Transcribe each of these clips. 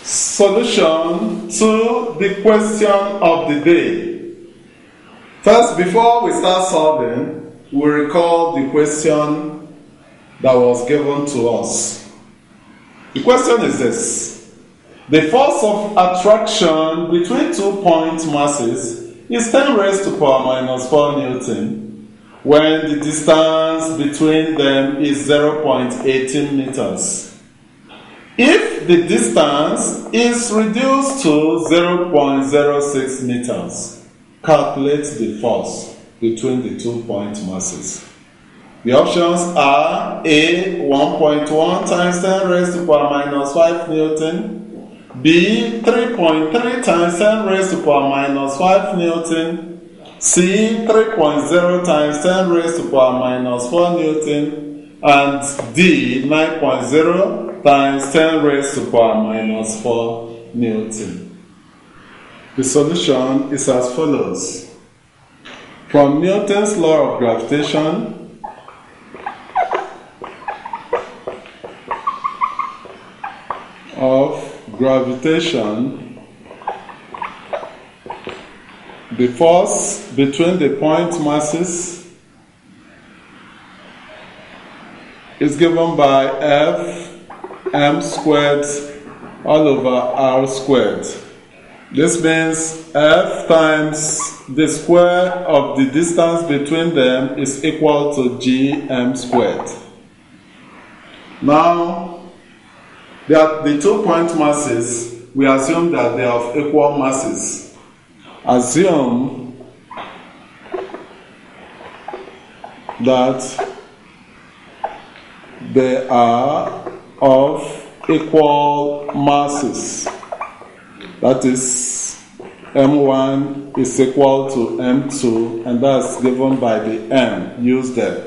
Solution to the question of the day. First, before we start solving, we recall the question that was given to us. The question is this: the force of attraction between 2 point masses is 10 raised to power minus 4 Newton when the distance between them is 0.18 meters. If the distance is reduced to 0.06 meters, calculate the force between the 2 point masses. The options are A. 1.1 times 10 raised to power minus 5 Newton, B. 3.3 times 10 raised to power minus 5 Newton, C. 3.0 times 10 raised to power minus 4 Newton, and D. 9.0 times 10 raised to power minus 4 Newton. The solution is as follows. From Newton's law of gravitation, the force between the point masses is given by F m squared all over r squared. This means F times the square of the distance between them is equal to gm squared. Now, the 2 point masses, we assume that they are of equal masses. Assume that they are of equal masses. That is, M1 is equal to M2, and that's given by the M used there.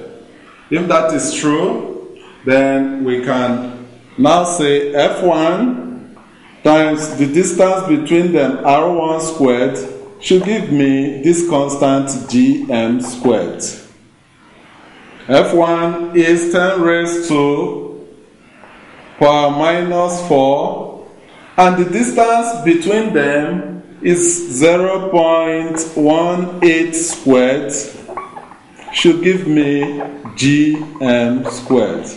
If that is true, then we can now say F1 times the distance between them, R1 squared, should give me this constant gm squared. F1 is 10 raised to power minus 4, and the distance between them is 0.18 squared, should give me gm squared.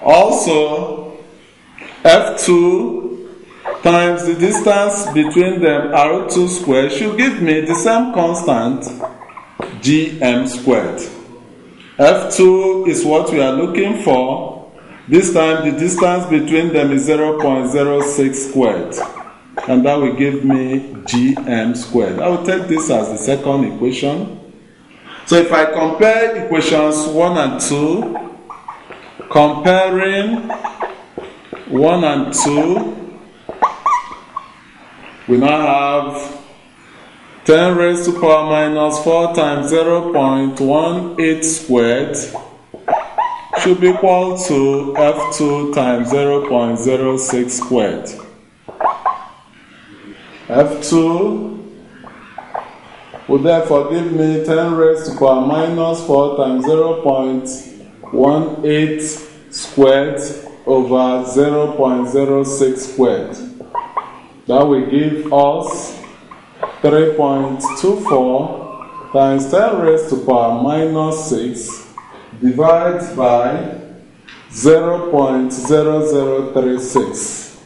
Also, F2 times the distance between them, R2 squared, should give me the same constant, gm squared. F2 is what we are looking for. This time the distance between them is 0.06 squared, and that will give me gm squared. I will take this as the second equation. So if I compare equations 1 and 2, comparing 1 and 2, we now have 10 raised to power minus 4 times 0.18 squared should be equal to F2 times 0.06 squared. F2 will therefore give me 10 raised to power minus 4 times 0.18 squared over 0.06 squared. That will give us 3.24 times 10 raised to power minus 6 divided by 0.0036.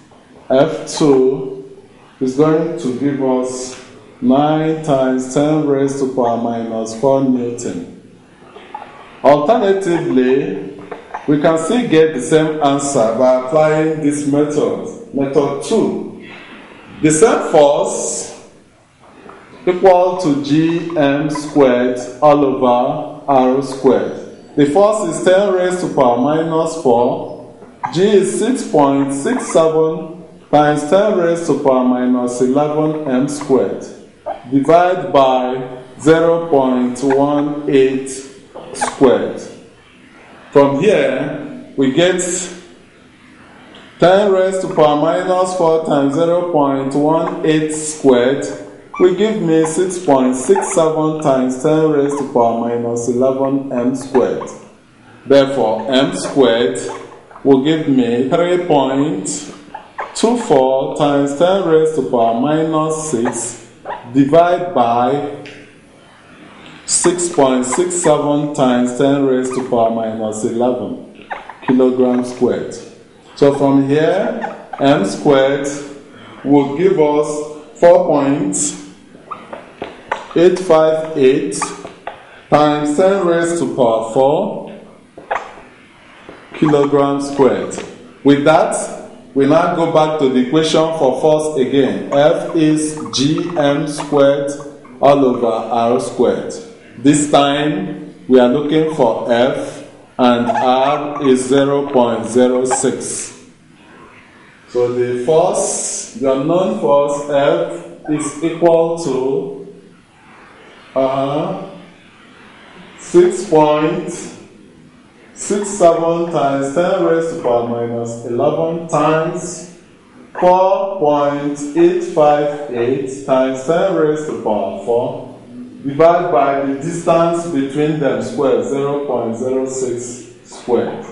F2 is going to give us 9 times 10 raised to power minus 4 Newton. Alternatively, we can still get the same answer by applying this method, method 2. The same force equal to gm squared all over r squared. The force is 10 raised to power minus 4. G is 6.67 times 10 raised to power minus 11 m squared. Divide by 0.18 squared. From here, we get 10 raised to power minus 4 times 0.18 squared will give me 6.67 times 10 raised to power minus 11 m squared. Therefore, m squared will give me 3.24 24 times 10 raised to power minus 6 divided by 6.67 times 10 raised to power minus 11 kilograms squared. So from here, m squared would give us 4.858 times 10 raised to power 4 kilograms squared. With that, we now go back to the equation for force again. F is gm squared all over r squared. This time, we are looking for F, and R is 0.06. So the force, the unknown force F is equal to 6.67 times 10 raised to power minus 11 times 4.858 times 10 raised to power 4 divided by the distance between them squared, 0.06 squared.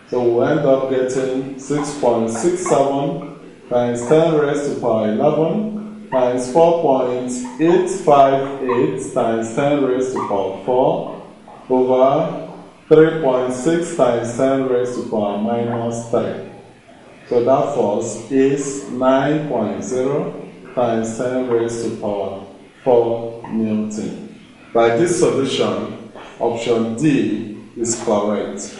So we'll end up getting 6.67 times 10 raised to power 11 times 4.858 times 10 raised to power 4 over 3.6 times 10 raised to power minus 3. So that force is 9.0 times 10 raised to power 4 Newton. By this solution, option D is correct.